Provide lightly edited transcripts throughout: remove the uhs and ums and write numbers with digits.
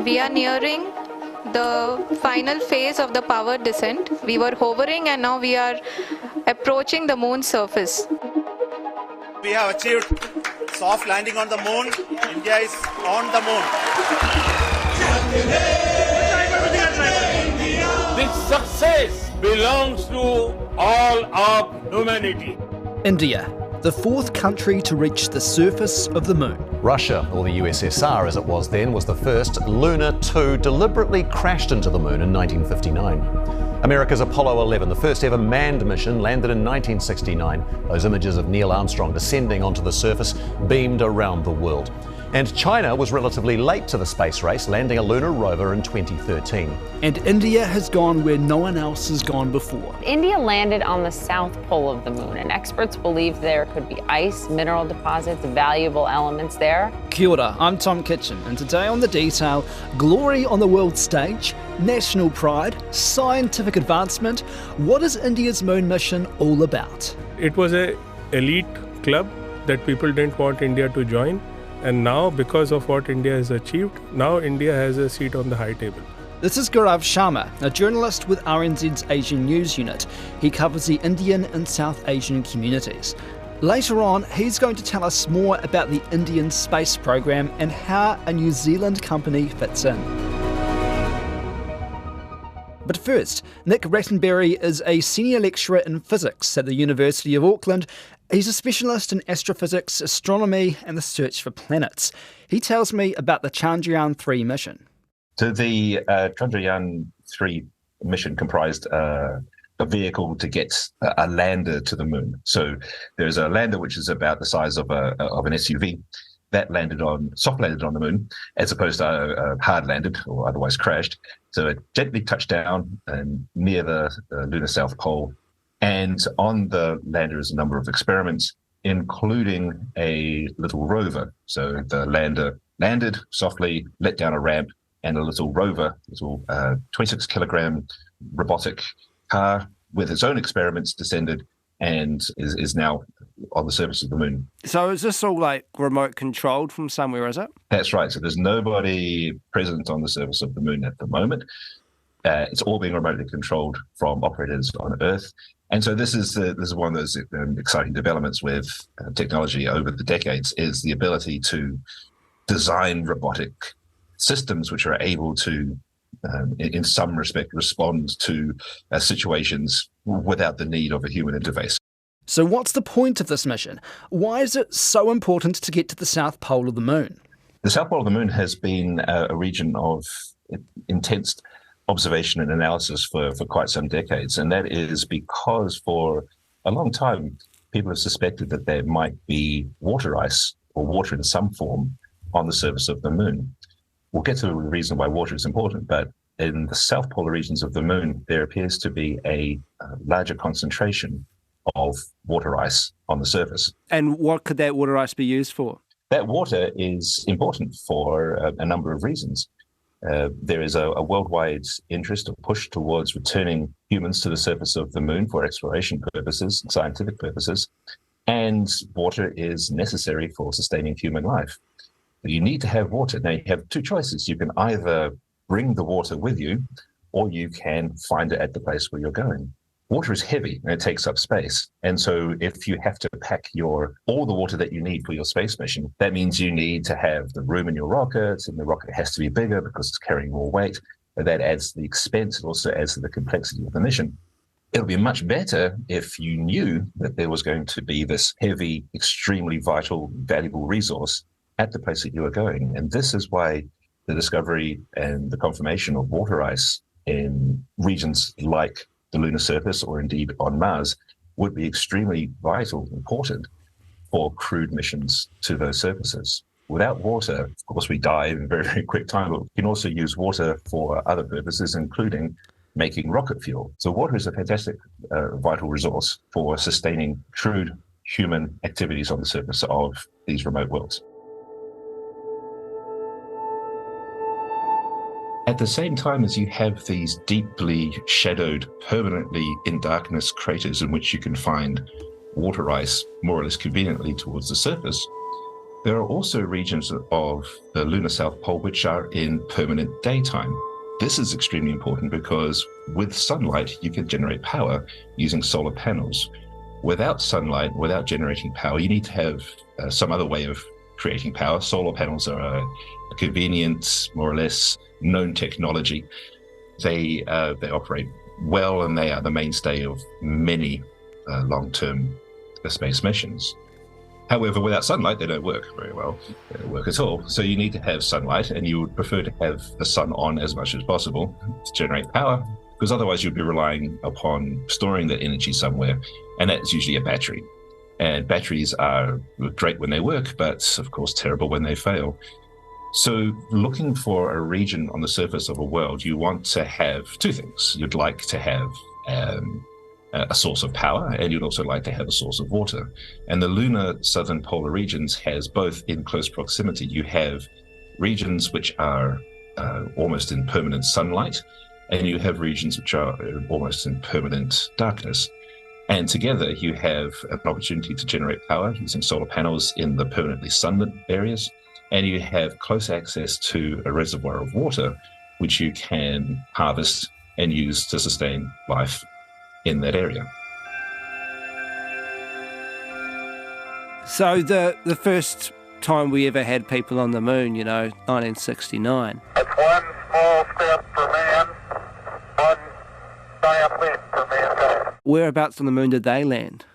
We are nearing the final phase of the powered descent. We were hovering and now we are approaching the moon's surface. We have achieved soft landing on the moon. India is on the moon. This success belongs to all of humanity. India, the fourth country to reach the surface of the moon. Russia, or the USSR as it was then, was the first. Luna 2 deliberately crashed into the moon in 1959. America's Apollo 11, the first ever manned mission, landed in 1969. Those images of Neil Armstrong descending onto the surface beamed around the world. And China was relatively late to the space race, landing a lunar rover in 2013. And India has gone where no one else has gone before. India landed on the south pole of the moon, and experts believe there could be ice, mineral deposits, valuable elements there. Kia ora, I'm Tom Kitchen, and today on The Detail, glory on the world stage, national pride, scientific advancement. What is India's moon mission all about? It was an elite club that people didn't want India to join. And now, because of what India has achieved, now India has a seat on the high table. This is Gaurav Sharma, a journalist with RNZ's Asian News Unit. He covers the Indian and South Asian communities. Later on, he's going to tell us more about the Indian space program and how a New Zealand company fits in. But first, Nick Rattenberry is a senior lecturer in physics at the University of Auckland. He's a specialist in astrophysics, astronomy and the search for planets. He tells me about the Chandrayaan-3 mission. So the Chandrayaan-3 mission comprised a vehicle to get a lander to the moon. So there's a lander which is about the size of an SUV. That soft landed on the moon, as opposed to hard landed or otherwise crashed. So it gently touched down near the lunar south pole. And on the lander is a number of experiments, including a little rover. So the lander landed softly, let down a ramp, and a little rover, 26 kilogram robotic car with its own experiments descended and is now on the surface of the moon. So is this all like remote controlled from somewhere, is it? That's right. So there's nobody present on the surface of the moon at the moment. It's all being remotely controlled from operators on Earth. And so this is one of those exciting developments with technology over the decades, is the ability to design robotic systems which are able to, in some respect, respond to situations without the need of a human interface. So what's the point of this mission? Why is it so important to get to the south pole of the moon? The south pole of the moon has been a region of intense observation and analysis for quite some decades. And that is because for a long time, people have suspected that there might be water ice or water in some form on the surface of the moon. We'll get to the reason why water is important, but in the south polar regions of the moon, there appears to be a larger concentration of water ice on the surface. And what could that water ice be used for? That water is important for a number of reasons. There is a worldwide interest or push towards returning humans to the surface of the moon for exploration purposes, scientific purposes, and water is necessary for sustaining human life. You need to have water. Now, you have two choices. You can either bring the water with you, or you can find it at the place where you're going. Water is heavy and it takes up space. And so if you have to pack all the water that you need for your space mission, that means you need to have the room in your rocket, and the rocket has to be bigger because it's carrying more weight. That adds to the expense. It also adds to the complexity of the mission. It'll be much better if you knew that there was going to be this heavy, extremely vital, valuable resource at the place that you are going. And this is why the discovery and the confirmation of water ice in regions like the lunar surface, or indeed on Mars, would be extremely vital, important for crewed missions to those surfaces. Without water, of course, we die in a very, very quick time, but we can also use water for other purposes, including making rocket fuel. So water is a fantastic, vital resource for sustaining crewed human activities on the surface of these remote worlds. At the same time as you have these deeply shadowed, permanently in darkness craters in which you can find water ice more or less conveniently towards the surface, There are also regions of the lunar South Pole which are in permanent daytime. This is extremely important because with sunlight, you can generate power using solar panels. Without sunlight, without generating power, you need to have some other way of creating power. Solar panels are a convenient, more or less known technology. They operate well, and they are the mainstay of many long-term space missions. However, without sunlight, they don't work very well. They don't work at all. So you need to have sunlight, and you would prefer to have the sun on as much as possible to generate power, because otherwise you'd be relying upon storing that energy somewhere, and that's usually a battery. And batteries are great when they work, but of course terrible when they fail. So looking for a region on the surface of a world, you want to have two things. You'd like to have a source of power, and you'd also like to have a source of water. And the lunar southern polar regions has both in close proximity. You have regions which are almost in permanent sunlight, and you have regions which are almost in permanent darkness. And together you have an opportunity to generate power using solar panels in the permanently sunlit areas, and you have close access to a reservoir of water, which you can harvest and use to sustain life in that area. So the first time we ever had people on the moon, 1969. That's one small step for man, one giant leap for mankind. Whereabouts on the moon did they land?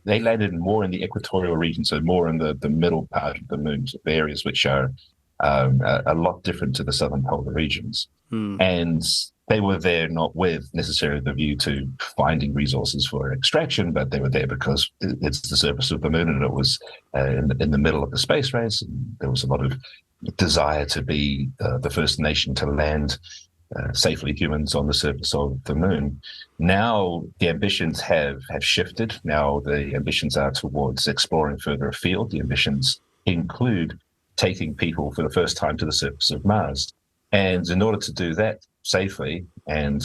They landed more in the equatorial region, so more in the middle part of the moon, the areas which are a lot different to the southern polar regions. And they were there not with necessarily the view to finding resources for extraction, but they were there because it's the surface of the moon, and it was in the middle of the space race. And there was a lot of desire to be the first nation to land safely humans on the surface of the moon. Now the ambitions have shifted. Now the ambitions are towards exploring further afield. The ambitions include taking people for the first time to the surface of Mars. And in order to do that safely and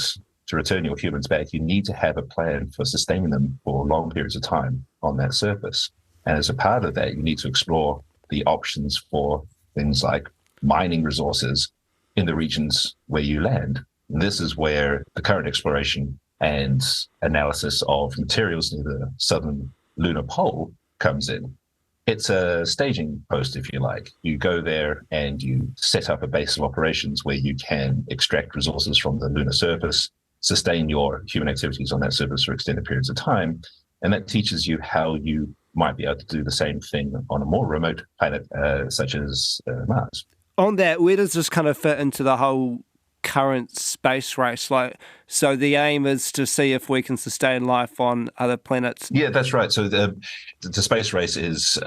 to return your humans back, you need to have a plan for sustaining them for long periods of time on that surface. And as a part of that, you need to explore the options for things like mining resources in the regions where you land. And this is where the current exploration and analysis of materials near the southern lunar pole comes in. It's a staging post, if you like. You go there and you set up a base of operations where you can extract resources from the lunar surface, sustain your human activities on that surface for extended periods of time, and that teaches you how you might be able to do the same thing on a more remote planet such as Mars. On that, where does this kind of fit into the whole current space race? So the aim is to see if we can sustain life on other planets. Yeah, that's right. So the space race is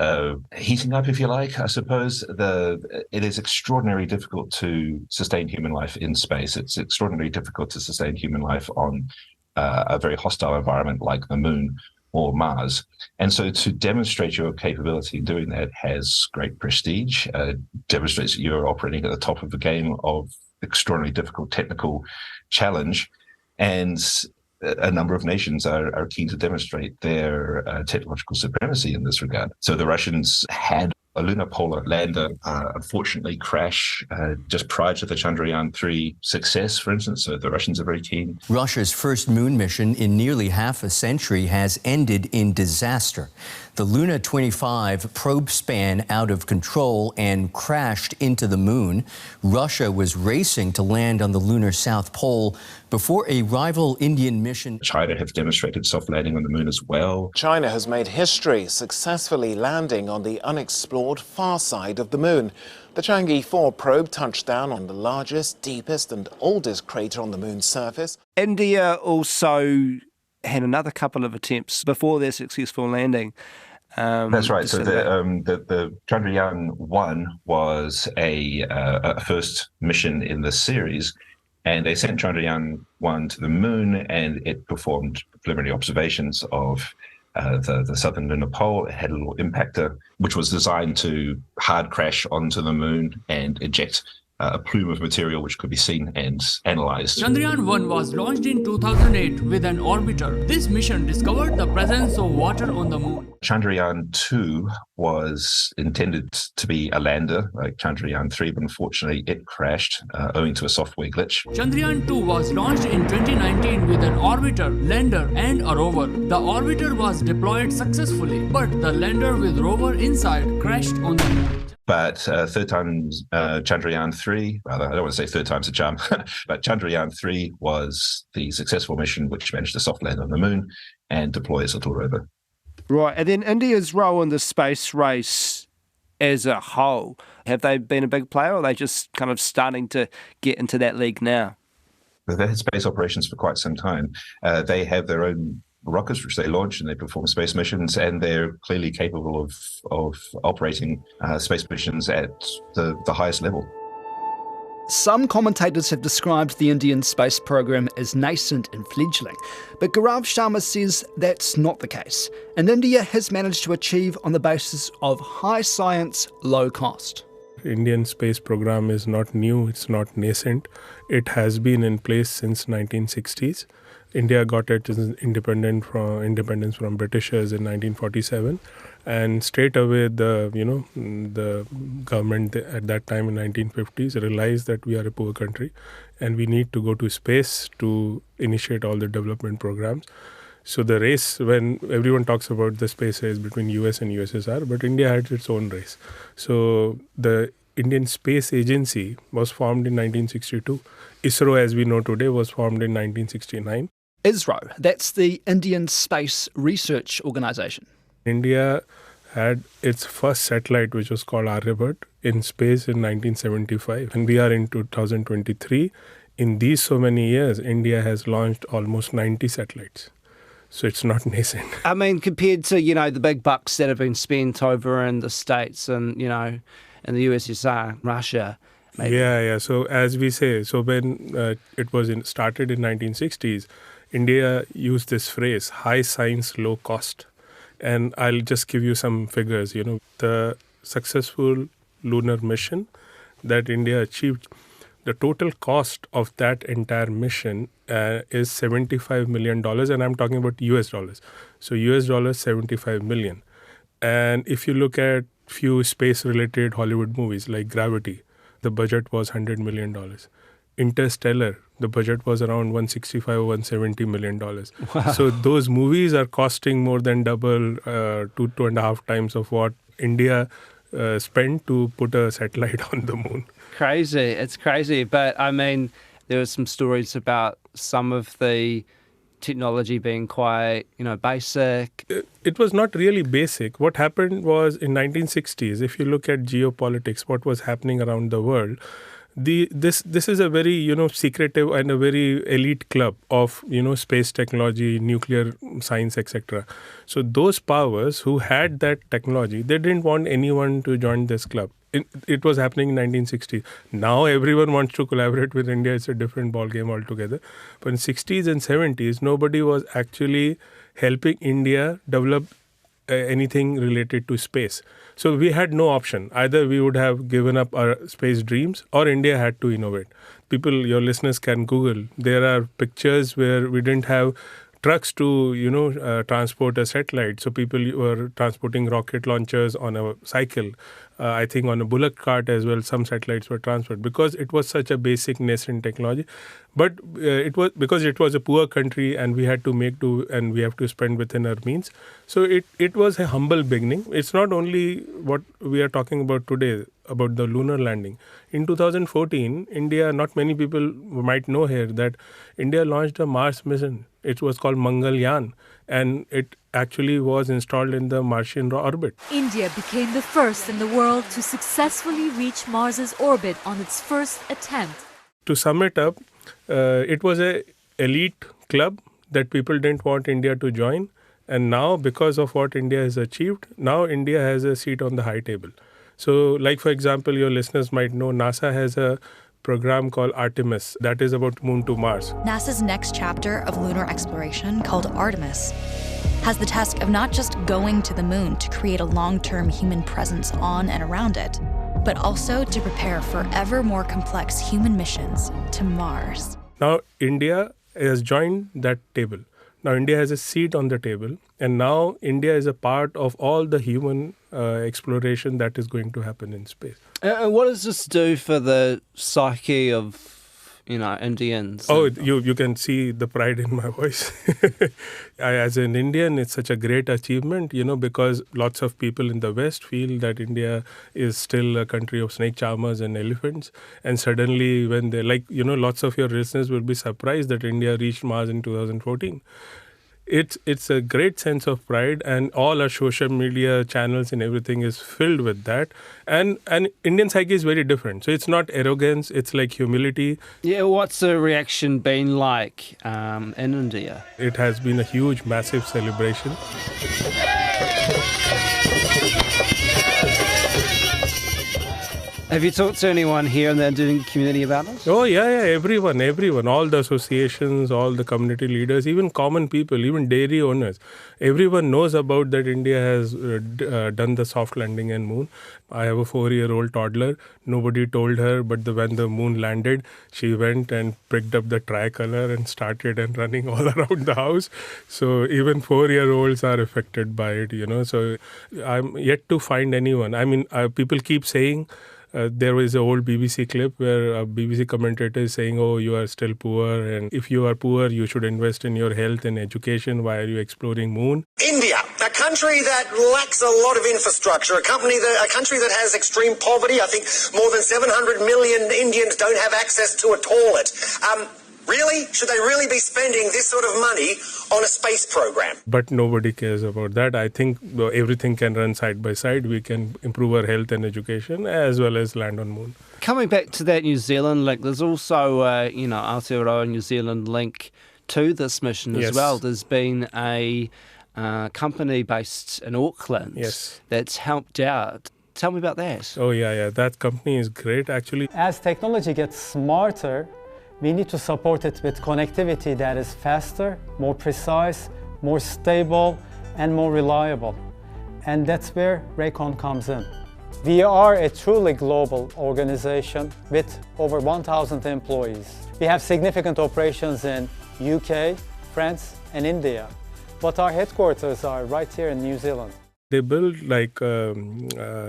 heating up, if you like, I suppose. It is extraordinarily difficult to sustain human life in space. It's extraordinarily difficult to sustain human life on a very hostile environment like the moon or Mars. And so to demonstrate your capability in doing that has great prestige, demonstrates that you're operating at the top of the game of extraordinarily difficult technical challenge. And a number of nations are keen to demonstrate their technological supremacy in this regard. So the Russians had a lunar polar lander unfortunately crash just prior to the Chandrayaan-3 success, for instance. So the Russians are very keen. Russia's first moon mission in nearly half a century has ended in disaster. The Luna 25 probe span out of control and crashed into the moon. Russia was racing to land on the lunar South Pole before a rival Indian mission. China have demonstrated soft landing on the moon as well. China has made history, successfully landing on the unexplored far side of the moon. The Chang'e 4 probe touched down on the largest, deepest and oldest crater on the moon's surface. India also had another couple of attempts before their successful landing. That's right. So the Chandrayaan-1 was a first mission in the series, and they sent Chandrayaan-1 to the moon, and it performed preliminary observations of the southern lunar pole. It had a little impactor, which was designed to hard crash onto the moon and eject a plume of material which could be seen and analyzed. Chandrayaan-1 was launched in 2008 with an orbiter. This mission discovered the presence of water on the moon. Chandrayaan-2 was intended to be a lander like Chandrayaan-3, but unfortunately it crashed owing to a software glitch. Chandrayaan-2 was launched in 2019 with an orbiter, lander and a rover. The orbiter was deployed successfully, but the lander with rover inside crashed on the moon. But third time's Chandrayaan-3, rather, I don't want to say third time's a charm, but Chandrayaan-3 was the successful mission which managed to soft land on the moon and deploy its little rover. Right, and then India's role in the space race as a whole, have they been a big player or are they just kind of starting to get into that league now? They've had space operations for quite some time. They have their own rockets which they launch and they perform space missions, and they're clearly capable of operating space missions at the highest level. Some commentators have described the Indian space program as nascent and fledgling, but Gaurav Sharma says that's not the case, and India has managed to achieve on the basis of high science, low cost. Indian space program is not new, it's not nascent. It has been in place since 1960s. India got its independence from Britishers in 1947, and straight away the government at that time in 1950s realized that we are a poor country and we need to go to space to initiate all the development programs. So the race, when everyone talks about the space race between US and USSR, but India had its own race. So the Indian Space Agency was formed in 1962. ISRO, as we know today, was formed in 1969. ISRO, that's the Indian Space Research Organisation. India had its first satellite, which was called Aryabhat, in space in 1975. And we are in 2023. In these so many years, India has launched almost 90 satellites. So it's not nascent. I mean, compared to, the big bucks that have been spent over in the States and, in the USSR, Russia. Maybe. Yeah. So as we say, when it was started in 1960s, India used this phrase, high science, low cost. And I'll just give you some figures. The successful lunar mission that India achieved, the total cost of that entire mission is $75 million. And I'm talking about US dollars. So US dollars, 75 million. And if you look at few space-related Hollywood movies like Gravity, the budget was $100 million. Interstellar, the budget was around $165 or $170 million. Wow. So those movies are costing more than double, 2.5 times of what India spent to put a satellite on the moon. Crazy. It's crazy. But I mean, there were some stories about some of the technology being quite, basic. It was not really basic. What happened was in 1960s, if you look at geopolitics, what was happening around the world, this is a very secretive and a very elite club of space technology, nuclear science, etc. So those powers who had that technology, they didn't want anyone to join this club. It was happening in 1960s. Now everyone wants to collaborate with India. It's a different ball game altogether. But in 60s and 70s, nobody was actually helping India develop anything related to space. So we had no option. Either we would have given up our space dreams or India had to innovate. People, your listeners can Google. There are pictures where we didn't have trucks to, transport a satellite. So people were transporting rocket launchers on a cycle. I think on a bullock cart as well, some satellites were transferred because it was such a basic nascent technology. But it was because it was a poor country and we had to make do and we have to spend within our means. So it was a humble beginning. It's not only what we are talking about today, about the lunar landing. In 2014, India, not many people might know here that India launched a Mars mission. It was called Mangalyaan, and it actually was installed in the Martian orbit. India became the first in the world to successfully reach Mars's orbit on its first attempt. To sum it up, it was an elite club that people didn't want India to join. And now, because of what India has achieved, now India has a seat on the high table. So, like for example, your listeners might know NASA has a program called Artemis that is about moon to Mars. NASA's next chapter of lunar exploration, called Artemis, has the task of not just going to the moon to create a long-term human presence on and around it, but also to prepare for ever more complex human missions to Mars. Now, India has joined that table. Now, India has a seat on the table, and now India is a part of all the human exploration that is going to happen in space. And what does this do for the psyche of, Indians? Oh, you can see the pride in my voice. As an Indian, it's such a great achievement, because lots of people in the West feel that India is still a country of snake charmers and elephants. And suddenly, when they lots of your listeners will be surprised that India reached Mars in 2014. It's a great sense of pride, and all our social media channels and everything is filled with that. And Indian psyche is very different. So it's not arrogance, it's like humility. Yeah, what's the reaction been like in India? It has been a huge, massive celebration. Have you talked to anyone here in the Indian community about this? Oh, yeah, everyone. All the associations, all the community leaders, even common people, even dairy owners. Everyone knows about that India has done the soft landing on moon. I have a 4-year-old toddler. Nobody told her, but when the moon landed, she went and picked up the tricolor and started running all around the house. So even 4-year-olds are affected by it, So I'm yet to find anyone. I mean, people keep saying, there was an old BBC clip where a BBC commentator is saying, oh, you are still poor, and if you are poor, you should invest in your health and education. Why are you exploring moon? India, a country that lacks a lot of infrastructure, a country that has extreme poverty. I think more than 700 million Indians don't have access to a toilet. Really? Should they really be spending this sort of money on a space program? But nobody cares about that. I think everything can run side by side. We can improve our health and education as well as land on moon. Coming back to that New Zealand link, there's also, Aotearoa New Zealand link to this mission as well. There's been a company based in Auckland that's helped out. Tell me about that. Oh, yeah. That company is great, actually. As technology gets smarter, we need to support it with connectivity that is faster, more precise, more stable, and more reliable. And that's where Raycon comes in. We are a truly global organization with over 1,000 employees. We have significant operations in UK, France, and India, but our headquarters are right here in New Zealand. They build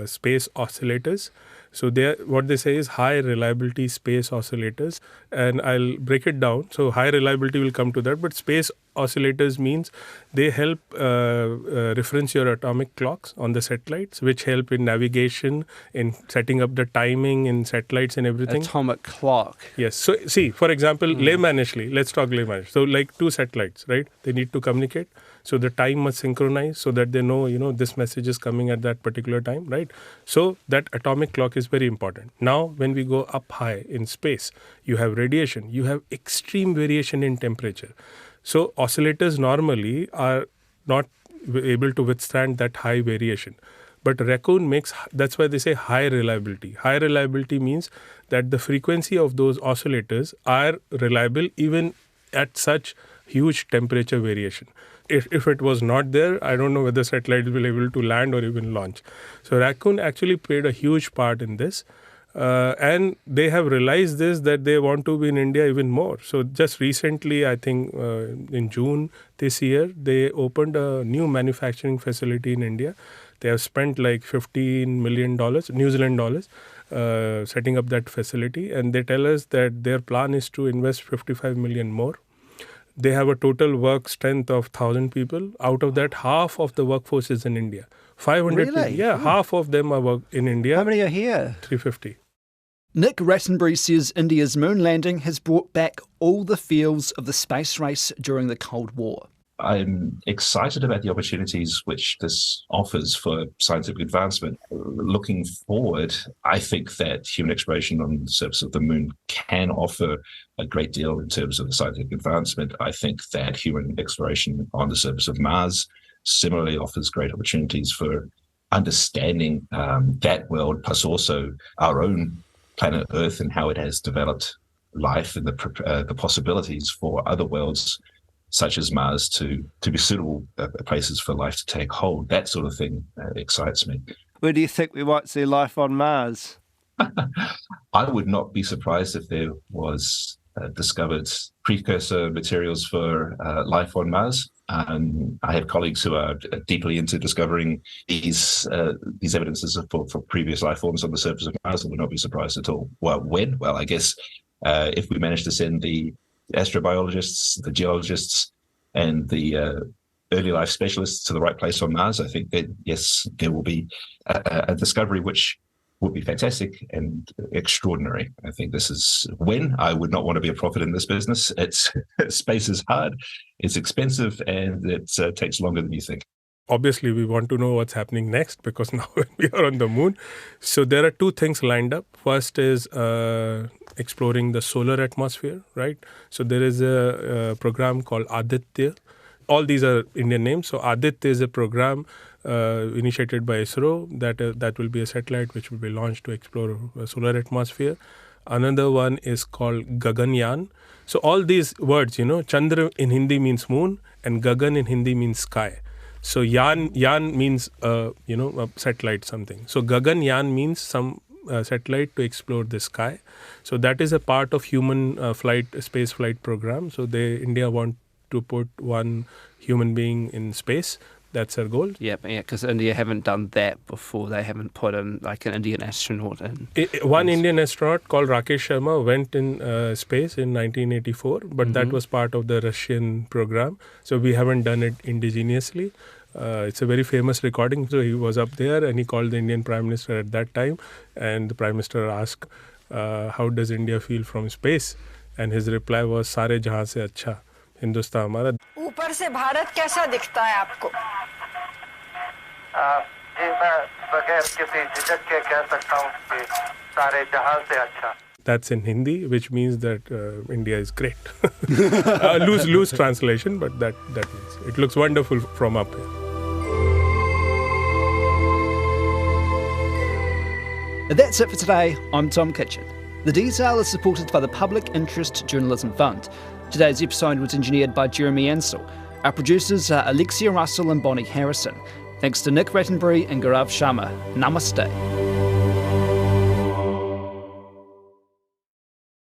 space oscillators. So what they say is high reliability space oscillators, and I'll break it down. So high reliability will come to that, but space oscillators means they help reference your atomic clocks on the satellites, which help in navigation, in setting up the timing in satellites and everything. Atomic clock. Yes. So see, for example, laymanishly, let's talk laymanishly. So like 2 satellites, right? They need to communicate. So the time must synchronize so that they know, this message is coming at that particular time, right? So that atomic clock is very important. Now, when we go up high in space, you have radiation, you have extreme variation in temperature. So oscillators normally are not able to withstand that high variation. But Raccoon that's why they say high reliability. High reliability means that the frequency of those oscillators are reliable even at such huge temperature variation. If it was not there, I don't know whether satellites will be able to land or even launch. So Raccoon actually played a huge part in this. And they have realized that they want to be in India even more. So just recently, I think in June this year, they opened a new manufacturing facility in India. They have spent like $15 million, New Zealand dollars, setting up that facility. And they tell us that their plan is to invest 55 million more. They have a total work strength of 1,000 people. Out of that, half of the workforce is in India. 500 people. Yeah, half of them are in India. How many are here? 350. Nick Rattenbury says India's moon landing has brought back all the feels of the space race during the Cold War. I'm excited about the opportunities which this offers for scientific advancement. Looking forward, I think that human exploration on the surface of the moon can offer a great deal in terms of scientific advancement. I think that human exploration on the surface of Mars similarly offers great opportunities for understanding that world, plus also our own planet Earth and how it has developed life and the possibilities for other worlds such as Mars to be suitable places for life to take hold. That sort of thing excites me. Where do you think we might see life on Mars? I would not be surprised if there was discovered precursor materials for life on Mars. I have colleagues who are deeply into discovering these evidences for previous life forms on the surface of Mars. I would not be surprised at all. Well, when? Well, I guess if we manage to send the astrobiologists, the geologists, and the early life specialists to the right place on Mars, I think that, yes, there will be a discovery which would be fantastic and extraordinary. I think this is when I would not want to be a prophet in this business. Space is hard, it's expensive, and it takes longer than you think. Obviously, we want to know what's happening next because now we are on the moon. So there are two things lined up. First is exploring the solar atmosphere, right? So there is a program called Aditya. All these are Indian names. So Aditya is a program initiated by ISRO that will be a satellite which will be launched to explore the solar atmosphere. Another one is called Gaganyaan. So all these words, Chandra in Hindi means moon and Gagan in Hindi means sky. So Yan means, a satellite something. So Gaganyaan means some satellite to explore the sky. So that is a part of human space flight program. So India want to put one human being in space. That's our goal. Yeah, because India haven't done that before. They haven't put in like an Indian astronaut in. One Indian astronaut called Rakesh Sharma went in space in 1984, but that was part of the Russian program. So we haven't done it indigenously. It's a very famous recording. So he was up there and he called the Indian Prime Minister at that time. And the Prime Minister asked, how does India feel from space? And his reply was, सारे जहां से अच्छा, हिंदुस्तान हमारा. ऊपर से भारत कैसा दिखता है आपको? जी मैं बगैर किसी झिझक के कह सकता हूँ कि सारे जहां से अच्छा. That's in Hindi, which means that India is great. Loose translation, but that means it looks wonderful from up here. That's it for today. I'm Tom Kitchen. The Detail is supported by the Public Interest Journalism Fund. Today's episode was engineered by Jeremy Ansell. Our producers are Alexia Russell and Bonnie Harrison. Thanks to Nick Rattenbury and Gaurav Sharma. Namaste.